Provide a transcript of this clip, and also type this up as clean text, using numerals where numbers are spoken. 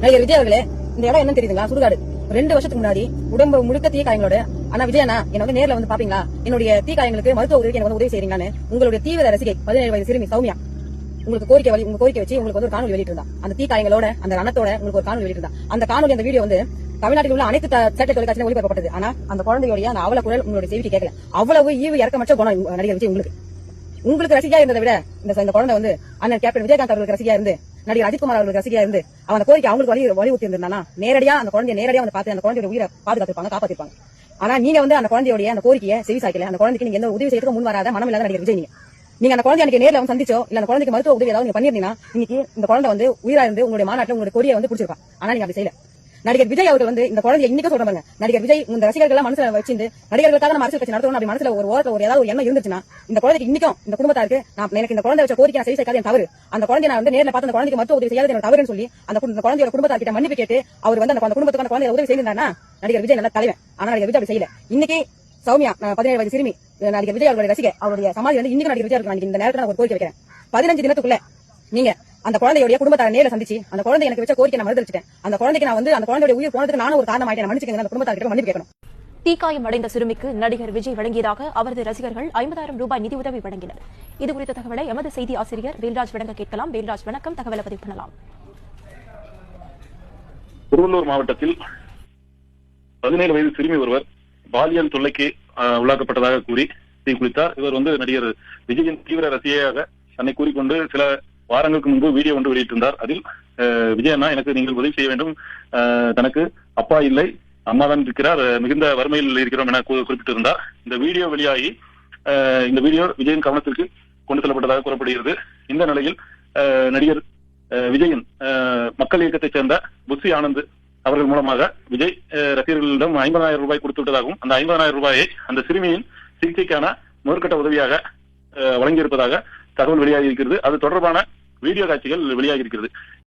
நடிகர் விஜய் அவர்களே, இந்த இடம் என்ன தெரியுதுங்களா? சுடுகாடு. 2 வருஷத்துக்கு முன்னாடி உடம்பு முழுக்க தீக்காயங்களோட ஆனா விஜயனா என்ன வந்து நேர்ல வந்து பாப்பீங்களா, என்னுடைய தீக்காயங்களுக்கு மருத்துவ உதவிக்கு எனக்கு வந்து உதவி செய்றீங்களான்னு உங்களுடைய தீவிர ரசிகை 17 வயது சிறுமி சௌமியா உங்களுக்கு உங்க கோரிக்கை வச்சு உங்களுக்கு வந்து ஒரு காணொலி வெளியிட்டு இருந்தா. அந்த தீக்காயங்களோட அந்த ரணத்தோட உங்களுக்கு ஒரு காணொலி வெளியிட்டு இருந்தா. அந்த காணொலி அந்த வீடியோ வந்து தமிழ்நாட்டில் உள்ள அனைத்து சேட்டை தொலைக்காட்சியிலும் ஒளிபரப்பப்பட்டது. ஆனா அந்த குழந்தையோட அந்த அவல குரல் உங்களுடைய செய்திக்கு கேட்கல. அவ்வளவு ஈவு இறக்கமற்ற குணம் நடிகர் விஜய் உங்களுக்கு ரசிகையா இருந்ததை விட இந்த குழந்தை வந்து அண்ணன் கேப்டன் விஜயகாந்த் அவர்களுக்கு ரசிகையா இருந்து, நடிகர் அஜித்குமார் அவர்களுக்கு ரசிகையா இருந்து அவன் கோரிக்கை அவங்களுக்கு வலியுறுத்தி இருந்தானா நேரடியா அந்த குழந்தைய நேரடியா வந்து பார்த்து அந்த குழந்தையோட உயிரை பாதுகாத்திருப்பாங்க, காப்பாத்திருப்பாங்க. ஆனா நீங்க வந்து அந்த குழந்தையோட அந்த கோரிக்கையை செவி சாய்க்கல. அந்த குழந்தைக்கு நீங்க எந்த உதவி செய்யறதுக்கு முன் வராத மனம் இல்லாத நடிகர் விஜய். நீங்க அந்த குழந்தைய அன்னைக்கு நேர்ல வந்து சந்திச்சோ இல்ல அந்த குழந்தைக்கு மருத்துவ உதவி ஏதாவது நீங்க பண்ணிருந்தீங்கன்னா இன்னைக்கு இந்த குழந்தை வந்து உயிரா இருந்து உங்களுடைய மாநாட்டில் உங்களுடைய கொடியை வந்து பிடிச்சிருப்பான். ஆனா நீங்க அப்படி செய்யல. நடிகர் விஜய் அவர்கள் வந்து இந்த குழந்தைய இன்னைக்கு சொல்ற பாருங்க, நடிகர் விஜய் இந்த ரசிகர்கள் மனசுல வச்சிருந்து நடிகர்களுக்காக நம்ம அரசியல் கட்சி நடத்தணும் அப்படி மனசுல ஒரு ஓரத்துல ஒரு ஏதாவது ஒரு எண்ணம் இருந்துச்சுன்னா இந்த குழந்தைக்கு இன்னைக்கும் இந்த குடும்பத்தாருக்கு எனக்கு இந்த குழந்தை வச்ச கோரிக்கை செய்ய செய்யாத தவறு, அந்த குழந்தைய நான் வந்து நேரில் பார்த்து அந்த குழந்தைக்கு மருத்துவ உதவி செய்யாத எனக்கு தவறுன்னு சொல்லி அந்த குழந்தையோட குடும்பத்தார்கிட்ட மன்னிப்பு கேட்டு அவர் வந்து அந்த குடும்பத்துக்கு அந்த குழந்தைய உதவி செய்திருந்தாருன்னா நடிகர் விஜய் நல்ல தலைவன். ஆனா நடிகர் விஜய் அப்படி செய்யல. இன்னைக்கு சௌமியா 17 வயது சிறுமி நடிகர் விஜய் அவருடைய ரசிகை அவருடைய சமாதி வந்து இன்னைக்கு நடிகர் விஜய் இருக்கு. இந்த நேரத்தில் நான் ஒரு கோரிக்கை வைக்கிறேன். 15 தினத்துக்குள்ள நீங்க அந்த குழந்தையோட குடும்பத்தார நேரில் சந்திச்சு அந்த குழந்தை எனக்கு வச்ச கோரிக்கை நான் மறுதளிச்சிட்டேன், அந்த குழந்தைக்கு நான் வந்து அந்த குழந்தையோட உயிர் போனதுக்கு நானும் ஒரு காரணமாயிட்டேன், மன்னிச்சுக்கங்க, அந்த குடும்பத்தார்கிட்ட மன்னிப்பு கேட்கணும். தீக்காயம் அடைந்த சிறுமிக்கு நடிகர் விஜய் வழங்கியதாக அவரது ரசிகர்கள் 50,000 ரூபாய் நிதி உதவி வழங்கினர். இது குறித்த தகவலை எமது செய்தி ஆசிரியர் வேல்ராஜ் வழங்க கேட்கலாம். வேல்ராஜ் வணக்கம், தகவலை பதிவு பண்ணலாம். திருவள்ளூர் மாவட்டத்தில் 17 வயது சிறுமி ஒருவர் பாலியல் தொல்லைக்கு உள்ளாக்கப்பட்டதாக கூறி தீக்குளித்தார். இவர் வந்து நடிகர் விஜயின் தீவிர ரசிகையாக தன்னை கூறிக்கொண்டு சில வாரங்களுக்கு முன்பு வீடியோ ஒன்று வெளியிட்டிருந்தார். அதில் விஜயண்ணா, எனக்கு நீங்கள் உதவி செய்ய வேண்டும், தனக்கு அப்பா இல்லை, அம்மா தான் இருக்கிறார், மிகுந்த வறுமையில் இருக்கிறோம் என குறிப்பிட்டிருந்தார். இந்த வீடியோ வெளியாகி இந்த வீடியோ விஜயின் கவனத்திற்கு கொண்டு செல்லப்பட்டதாக கூறப்படுகிறது. இந்த நிலையில் நடிகர் விஜயின் மக்கள் இயக்கத்தைச் சேர்ந்த புஷி ஆனந்த் அவர்கள் மூலமாக விஜய் ரசிகர்களிடம் 50,000 ரூபாய் கொடுத்து விட்டதாகவும் அந்த 50,000 ரூபாயை அந்த சிறுமியின் சிகிச்சைக்கான முதற்கட்ட உதவியாக வழங்கியிருப்பதாக தகவல் வெளியாகி இருக்கிறது. அது தொடர்பான வீடியோ காட்சிகள் வெளியாகி இருக்கிறது.